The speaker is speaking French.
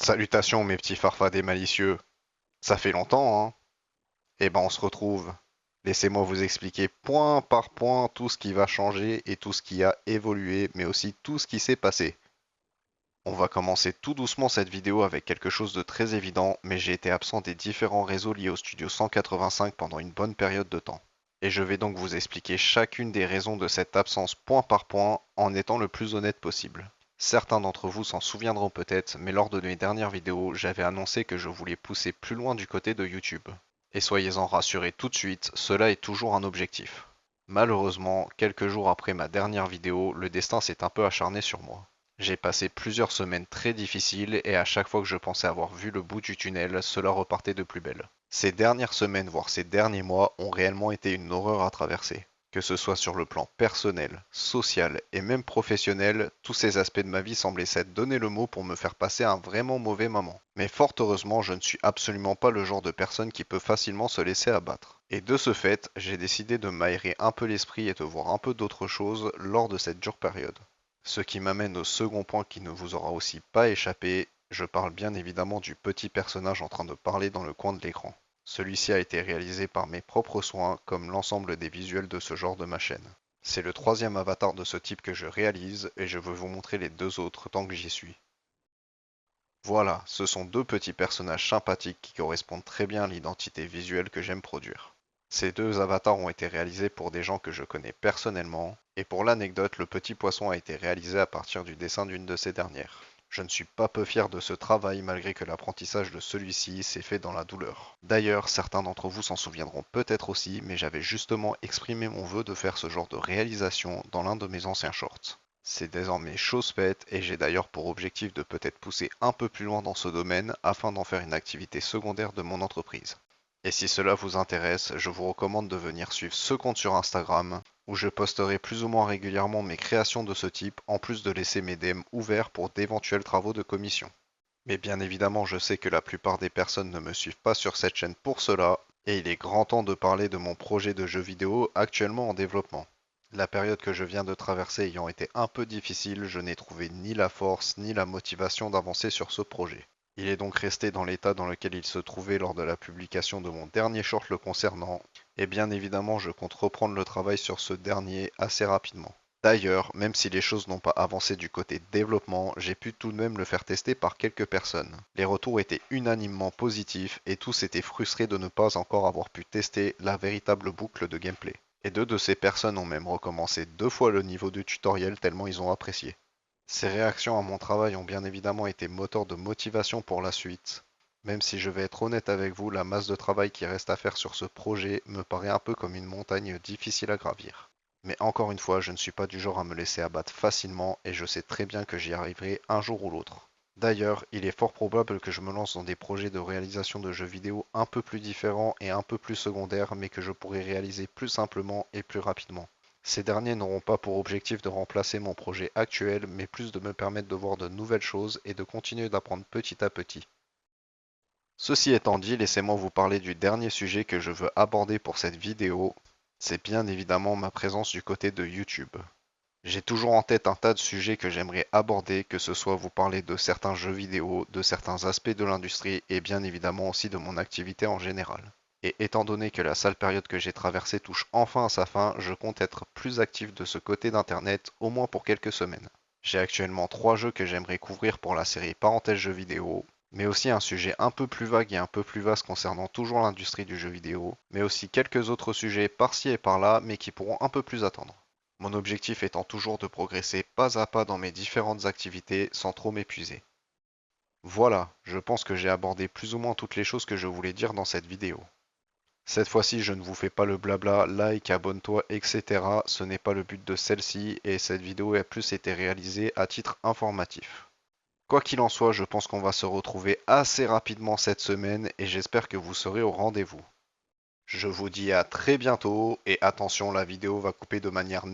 Salutations mes petits farfadets malicieux. Ça fait longtemps, hein? Eh ben on se retrouve. Laissez-moi vous expliquer point par point tout ce qui va changer et tout ce qui a évolué, mais aussi tout ce qui s'est passé. On va commencer tout doucement cette vidéo avec quelque chose de très évident, mais j'ai été absent des différents réseaux liés au Studio 185 pendant une bonne période de temps. Et je vais donc vous expliquer chacune des raisons de cette absence point par point en étant le plus honnête possible. Certains d'entre vous s'en souviendront peut-être, mais lors de mes dernières vidéos, j'avais annoncé que je voulais pousser plus loin du côté de YouTube. Et soyez-en rassurés tout de suite, cela est toujours un objectif. Malheureusement, quelques jours après ma dernière vidéo, le destin s'est un peu acharné sur moi. J'ai passé plusieurs semaines très difficiles et à chaque fois que je pensais avoir vu le bout du tunnel, cela repartait de plus belle. Ces dernières semaines, voire ces derniers mois, ont réellement été une horreur à traverser. Que ce soit sur le plan personnel, social et même professionnel, tous ces aspects de ma vie semblaient s'être donné le mot pour me faire passer un vraiment mauvais moment. Mais fort heureusement, je ne suis absolument pas le genre de personne qui peut facilement se laisser abattre. Et de ce fait, j'ai décidé de m'aérer un peu l'esprit et de voir un peu d'autres choses lors de cette dure période. Ce qui m'amène au second point qui ne vous aura aussi pas échappé, je parle bien évidemment du petit personnage en train de parler dans le coin de l'écran. Celui-ci a été réalisé par mes propres soins, comme l'ensemble des visuels de ce genre de ma chaîne. C'est le troisième avatar de ce type que je réalise, et je veux vous montrer les deux autres tant que j'y suis. Voilà, ce sont deux petits personnages sympathiques qui correspondent très bien à l'identité visuelle que j'aime produire. Ces deux avatars ont été réalisés pour des gens que je connais personnellement, et pour l'anecdote, le petit poisson a été réalisé à partir du dessin d'une de ces dernières. Je ne suis pas peu fier de ce travail malgré que l'apprentissage de celui-ci s'est fait dans la douleur. D'ailleurs, certains d'entre vous s'en souviendront peut-être aussi, mais j'avais justement exprimé mon vœu de faire ce genre de réalisation dans l'un de mes anciens shorts. C'est désormais chose faite et j'ai d'ailleurs pour objectif de peut-être pousser un peu plus loin dans ce domaine afin d'en faire une activité secondaire de mon entreprise. Et si cela vous intéresse, je vous recommande de venir suivre ce compte sur Instagram où je posterai plus ou moins régulièrement mes créations de ce type, en plus de laisser mes DM ouverts pour d'éventuels travaux de commission. Mais bien évidemment, je sais que la plupart des personnes ne me suivent pas sur cette chaîne pour cela, et il est grand temps de parler de mon projet de jeu vidéo actuellement en développement. La période que je viens de traverser ayant été un peu difficile, je n'ai trouvé ni la force ni la motivation d'avancer sur ce projet. Il est donc resté dans l'état dans lequel il se trouvait lors de la publication de mon dernier short le concernant, et bien évidemment je compte reprendre le travail sur ce dernier assez rapidement. D'ailleurs, même si les choses n'ont pas avancé du côté développement, j'ai pu tout de même le faire tester par quelques personnes. Les retours étaient unanimement positifs et tous étaient frustrés de ne pas encore avoir pu tester la véritable boucle de gameplay. Et deux de ces personnes ont même recommencé 2 fois le niveau du tutoriel tellement ils ont apprécié. Ces réactions à mon travail ont bien évidemment été moteur de motivation pour la suite. Même si je vais être honnête avec vous, la masse de travail qui reste à faire sur ce projet me paraît un peu comme une montagne difficile à gravir. Mais encore une fois, je ne suis pas du genre à me laisser abattre facilement et je sais très bien que j'y arriverai un jour ou l'autre. D'ailleurs, il est fort probable que je me lance dans des projets de réalisation de jeux vidéo un peu plus différents et un peu plus secondaires, mais que je pourrai réaliser plus simplement et plus rapidement. Ces derniers n'auront pas pour objectif de remplacer mon projet actuel, mais plus de me permettre de voir de nouvelles choses et de continuer d'apprendre petit à petit. Ceci étant dit, laissez-moi vous parler du dernier sujet que je veux aborder pour cette vidéo. C'est bien évidemment ma présence du côté de YouTube. J'ai toujours en tête un tas de sujets que j'aimerais aborder, que ce soit vous parler de certains jeux vidéo, de certains aspects de l'industrie et bien évidemment aussi de mon activité en général. Et étant donné que la sale période que j'ai traversée touche enfin à sa fin, je compte être plus actif de ce côté d'internet, au moins pour quelques semaines. J'ai actuellement 3 jeux que j'aimerais couvrir pour la série Parenthèse jeux vidéo, mais aussi un sujet un peu plus vague et un peu plus vaste concernant toujours l'industrie du jeu vidéo, mais aussi quelques autres sujets par-ci et par-là, mais qui pourront un peu plus attendre. Mon objectif étant toujours de progresser pas à pas dans mes différentes activités sans trop m'épuiser. Voilà, je pense que j'ai abordé plus ou moins toutes les choses que je voulais dire dans cette vidéo. Cette fois-ci, je ne vous fais pas le blabla, like, abonne-toi, etc. Ce n'est pas le but de celle-ci et cette vidéo a plus été réalisée à titre informatif. Quoi qu'il en soit, je pense qu'on va se retrouver assez rapidement cette semaine et j'espère que vous serez au rendez-vous. Je vous dis à très bientôt et attention, la vidéo va couper de manière nette.